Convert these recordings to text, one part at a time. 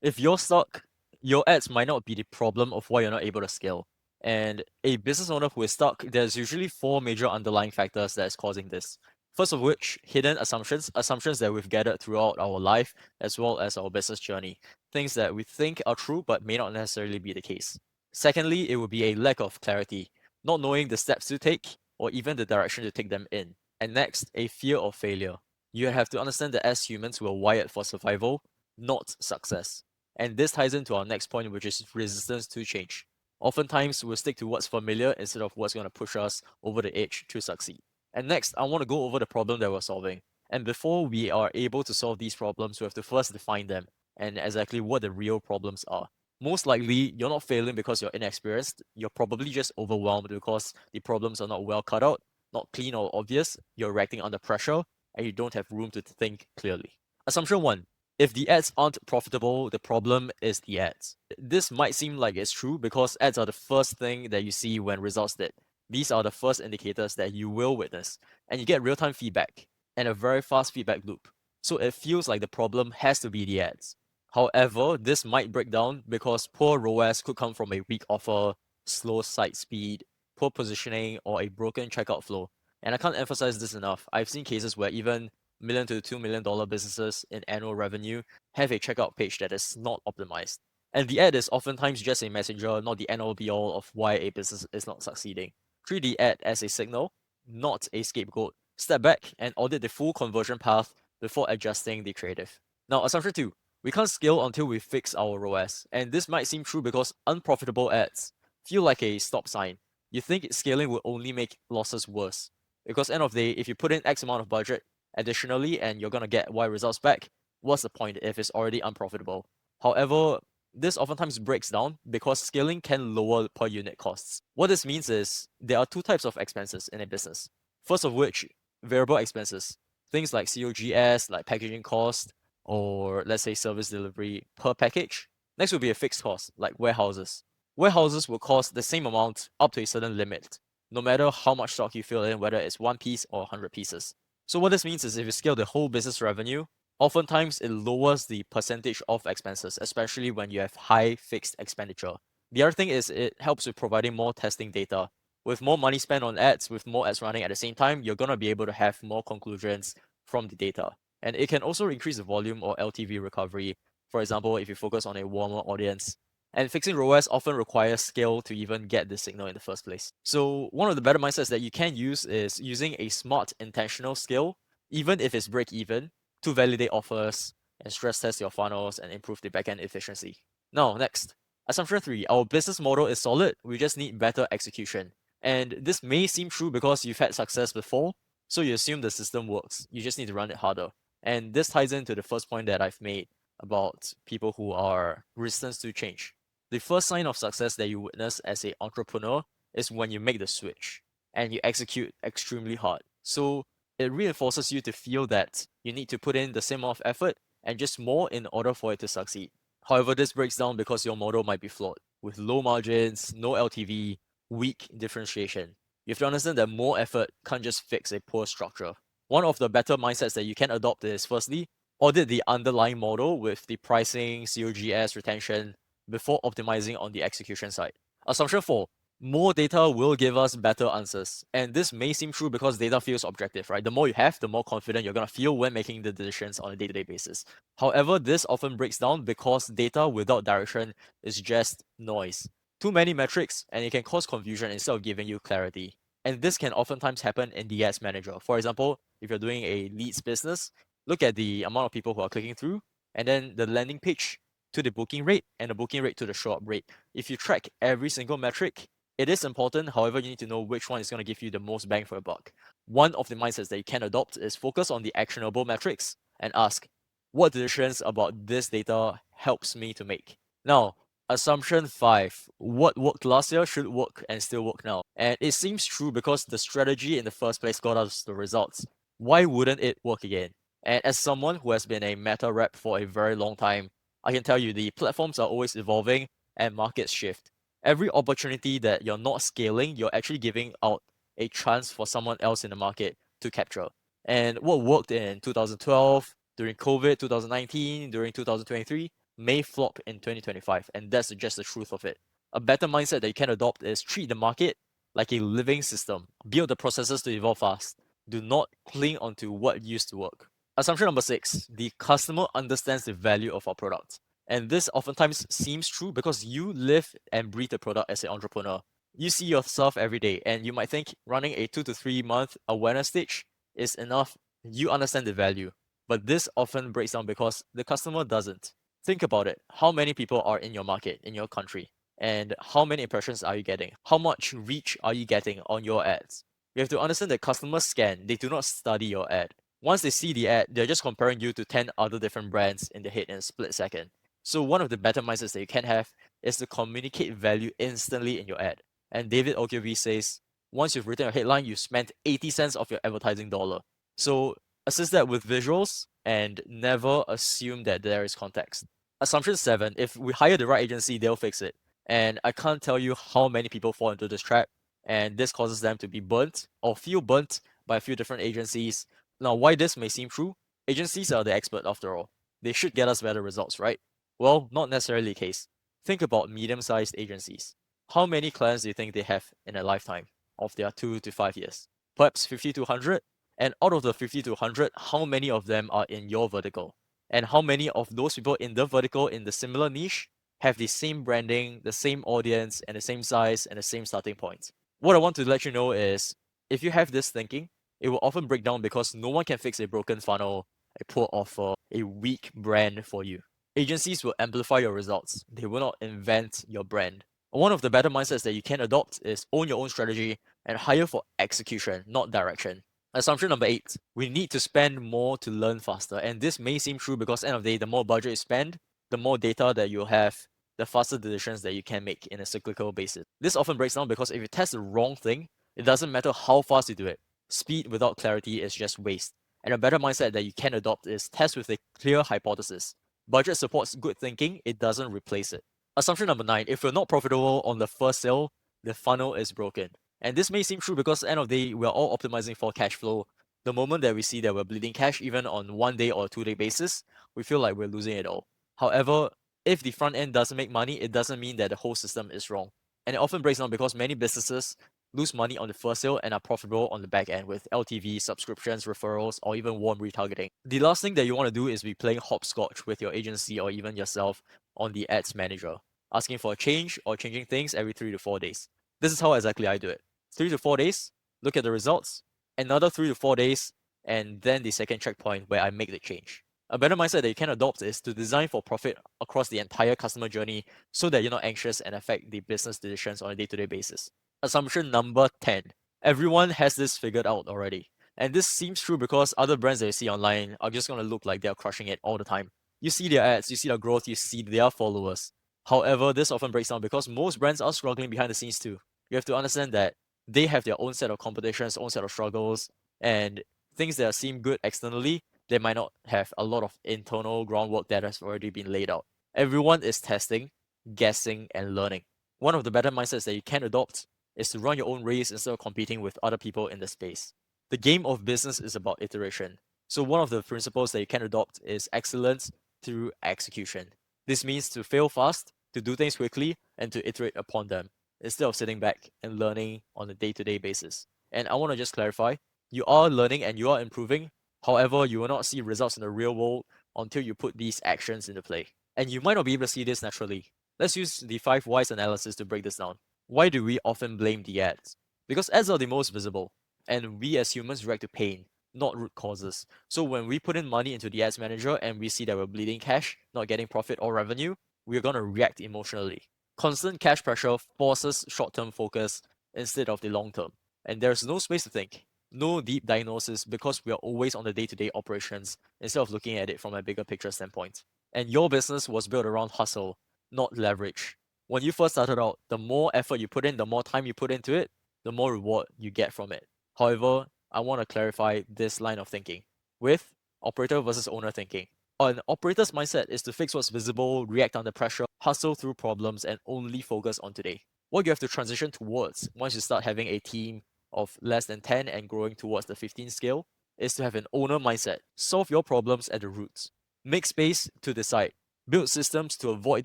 If you're stuck, your ads might not be the problem of why you're not able to scale. And a business owner who is stuck, there's usually four major underlying factors that is causing this. First of which, hidden assumptions that we've gathered throughout our life as well as our business journey. Things that we think are true but may not necessarily be the case. Secondly, it would be a lack of clarity, not knowing the steps to take or even the direction to take them in. And next, a fear of failure. You have to understand that as humans, we're wired for survival, not success. And this ties into our next point, which is resistance to change. Oftentimes, we'll stick to what's familiar instead of what's going to push us over the edge to succeed. And next, I want to go over the problem that we're solving. And before we are able to solve these problems, we have to first define them and exactly what the real problems are. Most likely, you're not failing because you're inexperienced. You're probably just overwhelmed because the problems are not well cut out, not clean or obvious. You're reacting under pressure, and you don't have room to think clearly. Assumption one, if the ads aren't profitable, the problem is the ads. This might seem like it's true because ads are the first thing that you see when results dip. These are the first indicators that you will witness, and you get real-time feedback and a very fast feedback loop. So it feels like the problem has to be the ads. However, this might break down because poor ROAS could come from a weak offer, slow site speed, poor positioning, or a broken checkout flow. And I can't emphasize this enough. I've seen cases where even million to $2 million businesses in annual revenue have a checkout page that is not optimized. And the ad is oftentimes just a messenger, not the end all be all of why a business is not succeeding. Treat the ad as a signal, not a scapegoat. Step back and audit the full conversion path before adjusting the creative. Now, assumption two, we can't scale until we fix our ROAS. And this might seem true because unprofitable ads feel like a stop sign. You think scaling will only make losses worse. Because end of the day, if you put in X amount of budget, additionally, and you're going to get Y results back, what's the point if it's already unprofitable? However, this oftentimes breaks down because scaling can lower per unit costs. What this means is there are two types of expenses in a business. First of which, variable expenses. Things like COGS, like packaging cost, or let's say service delivery per package. Next will be a fixed cost, like warehouses. Warehouses will cost the same amount up to a certain limit, no matter how much stock you fill in, whether it's one piece or 100 pieces. So what this means is if you scale the whole business revenue, oftentimes it lowers the percentage of expenses, especially when you have high fixed expenditure. The other thing is it helps with providing more testing data. With more money spent on ads, with more ads running at the same time, you're going to be able to have more conclusions from the data. And it can also increase the volume or LTV recovery. For example, if you focus on a warmer audience, and fixing ROAS often requires scale to even get the signal in the first place. So one of the better mindsets that you can use is using a smart intentional scale, even if it's break even, to validate offers and stress test your funnels and improve the backend efficiency. Now, next, assumption three, our business model is solid, we just need better execution. And this may seem true because you've had success before, so you assume the system works. You just need to run it harder. And this ties into the first point that I've made about people who are resistant to change. The first sign of success that you witness as an entrepreneur is when you make the switch and you execute extremely hard. So it reinforces you to feel that you need to put in the same amount of effort and just more in order for it to succeed. However, this breaks down because your model might be flawed with low margins, no LTV, weak differentiation. You have to understand that more effort can't just fix a poor structure. One of the better mindsets that you can adopt is firstly, audit the underlying model with the pricing, COGS, retention, before optimizing on the execution side. Assumption 4, more data will give us better answers. And this may seem true because data feels objective, right? The more you have, the more confident you're going to feel when making the decisions on a day-to-day basis. However, this often breaks down because data without direction is just noise. Too many metrics and it can cause confusion instead of giving you clarity. And this can oftentimes happen in the ads manager. For example, if you're doing a leads business, look at the amount of people who are clicking through and then the landing page to the booking rate and the booking rate to the show up rate. If you track every single metric, it is important. However, you need to know which one is going to give you the most bang for your buck. One of the mindsets that you can adopt is focus on the actionable metrics and ask, what decisions about this data helps me to make? Now, assumption 5, what worked last year should work and still work now. And it seems true because the strategy in the first place got us the results. Why wouldn't it work again? And as someone who has been a meta rep for a very long time, I can tell you the platforms are always evolving and markets shift. Every opportunity that you're not scaling, you're actually giving out a chance for someone else in the market to capture. And what worked in 2012, during COVID, 2019, during 2023, may flop in 2025, and that's just the truth of it. A better mindset that you can adopt is treat the market like a living system. Build the processes to evolve fast. Do not cling onto what used to work. Assumption number 6, the customer understands the value of our product. And this oftentimes seems true because you live and breathe the product as an entrepreneur. You see yourself every day, and you might think running a 2 to 3 month awareness stage is enough. You understand the value, but this often breaks down because the customer doesn't. Think about it. How many people are in your market, in your country? And how many impressions are you getting? How much reach are you getting on your ads? You have to understand that customers scan, they do not study your ad. Once they see the ad, they're just comparing you to 10 other different brands in their head in a split second. So one of the better mindsets that you can have is to communicate value instantly in your ad. And David Ogilvy says, once you've written a headline, you spent 80 cents of your advertising dollar. So assist that with visuals and never assume that there is context. Assumption 7, if we hire the right agency, they'll fix it. And I can't tell you how many people fall into this trap, and this causes them to be burnt or feel burnt by a few different agencies. Now, why this may seem true, agencies are the expert after all. They should get us better results, right? Well, not necessarily the case. Think about medium-sized agencies. How many clients do you think they have in a lifetime of their 2 to 5 years? Perhaps 50 to 100? And out of the 50 to 100, how many of them are in your vertical? And how many of those people in the vertical in the similar niche have the same branding, the same audience, and the same size and the same starting point? What I want to let you know is if you have this thinking, it will often break down because no one can fix a broken funnel, a poor offer, a weak brand for you. Agencies will amplify your results. They will not invent your brand. One of the better mindsets that you can adopt is own your own strategy and hire for execution, not direction. Assumption number 8, we need to spend more to learn faster. And this may seem true because at the end of the day, the more budget you spend, the more data that you have, the faster decisions that you can make in a cyclical basis. This often breaks down because if you test the wrong thing, it doesn't matter how fast you do it. Speed without clarity is just waste. And a better mindset that you can adopt is test with a clear hypothesis. Budget supports good thinking, it doesn't replace it. Assumption number 9, if you're not profitable on the first sale, the funnel is broken. And this may seem true because at the end of the day, we're all optimizing for cash flow. The moment that we see that we're bleeding cash, even on 1 day or 2 day basis, we feel like we're losing it all. However, if the front end doesn't make money, it doesn't mean that the whole system is wrong. And it often breaks down because many businesses lose money on the first sale and are profitable on the back end with LTV, subscriptions, referrals, or even warm retargeting. The last thing that you want to do is be playing hopscotch with your agency or even yourself on the ads manager, asking for a change or changing things every 3 to 4 days. This is how exactly I do it. 3 to 4 days, look at the results, another 3 to 4 days, and then the second checkpoint where I make the change. A better mindset that you can adopt is to design for profit across the entire customer journey so that you're not anxious and affect the business decisions on a day-to-day basis. Assumption number 10. Everyone has this figured out already. And this seems true because other brands that you see online are just going to look like they're crushing it all the time. You see their ads, you see their growth, you see their followers. However, this often breaks down because most brands are struggling behind the scenes too. You have to understand that they have their own set of competitions, own set of struggles, and things that seem good externally, they might not have a lot of internal groundwork that has already been laid out. Everyone is testing, guessing, and learning. One of the better mindsets that you can adopt is to run your own race instead of competing with other people in the space. The game of business is about iteration. So one of the principles that you can adopt is excellence through execution. This means to fail fast, to do things quickly, and to iterate upon them instead of sitting back and learning on a day-to-day basis. And I want to just clarify, you are learning and you are improving. However, you will not see results in the real world until you put these actions into play. And you might not be able to see this naturally. Let's use the 5 whys analysis to break this down. Why do we often blame the ads? Because ads are the most visible, and we as humans react to pain, not root causes. So when we put in money into the ads manager and we see that we're bleeding cash, not getting profit or revenue, we're going to react emotionally. Constant cash pressure forces short-term focus instead of the long-term. And there's no space to think, no deep diagnosis because we are always on the day-to-day operations instead of looking at it from a bigger picture standpoint. And your business was built around hustle, not leverage. When you first started out, the more effort you put in, the more time you put into it, the more reward you get from it. However, I want to clarify this line of thinking with operator versus owner thinking. An operator's mindset is to fix what's visible, react under pressure, hustle through problems, and only focus on today. What you have to transition towards once you start having a team of less than 10 and growing towards the 15 scale is to have an owner mindset. Solve your problems at the roots. Make space to decide. build systems to avoid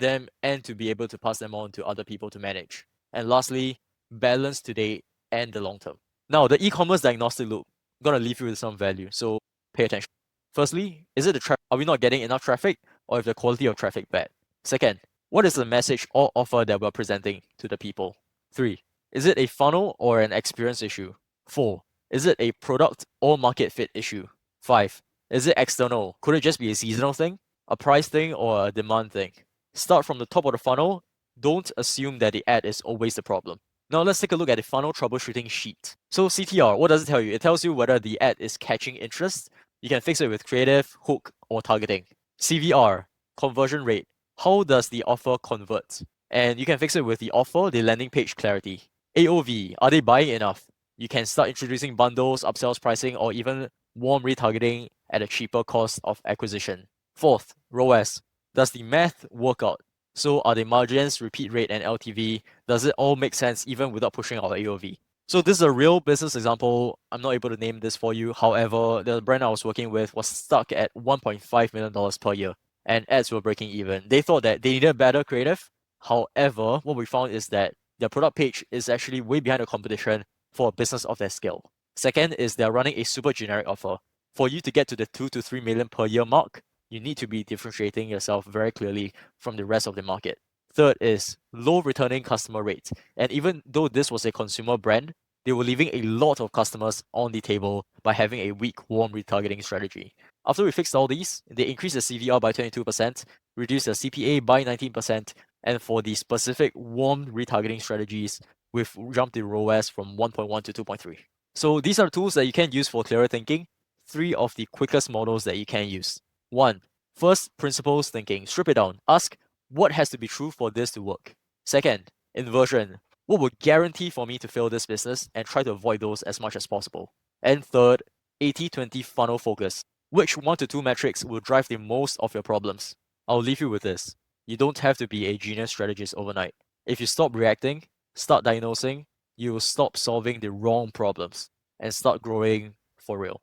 them, and to be able to pass them on to other people to manage. And lastly, balance today and the long term. Now, the e-commerce diagnostic loop, I'm gonna leave you with some value, so pay attention. Firstly, is it the are we not getting enough traffic, or is the quality of traffic bad? Second, what is the message or offer that we're presenting to the people? 3, is it a funnel or an experience issue? 4, is it a product or market fit issue? 5, is it external? Could it just be a seasonal thing, a price thing, or a demand thing? Start from the top of the funnel. Don't assume that the ad is always the problem. Now let's take a look at the funnel troubleshooting sheet. So CTR, what does it tell you? It tells you whether the ad is catching interest. You can fix it with creative, hook, or targeting. CVR, conversion rate. How does the offer convert? And you can fix it with the offer, the landing page clarity. AOV, are they buying enough? You can start introducing bundles, upsells pricing, or even warm retargeting at a cheaper cost of acquisition. Fourth, ROAS. Does the math work out? So are the margins, repeat rate, and LTV, does it all make sense even without pushing our AOV? So this is a real business example. I'm not able to name this for you. However, the brand I was working with was stuck at $1.5 million per year, and ads were breaking even. They thought that they needed better creative. However, what we found is that their product page is actually way behind the competition for a business of their scale. Second is they're running a super generic offer. For you to get to the 2 to 3 million per year mark, you need to be differentiating yourself very clearly from the rest of the market. Third is low returning customer rate. And even though this was a consumer brand, they were leaving a lot of customers on the table by having a weak warm retargeting strategy. After we fixed all these, they increased the CVR by 22%, reduced the CPA by 19%, and for the specific warm retargeting strategies, we've jumped the ROAS from 1.1 to 2.3. So these are the tools that you can use for clearer thinking. 3 of the quickest models that you can use. 1. First, principles thinking. Strip it down. Ask, what has to be true for this to work? Second, inversion. What would guarantee for me to fail this business, and try to avoid those as much as possible? And third, 80-20 funnel focus. Which 1 to 2 metrics will drive the most of your problems? I'll leave you with this. You don't have to be a genius strategist overnight. If you stop reacting, start diagnosing, you will stop solving the wrong problems and start growing for real.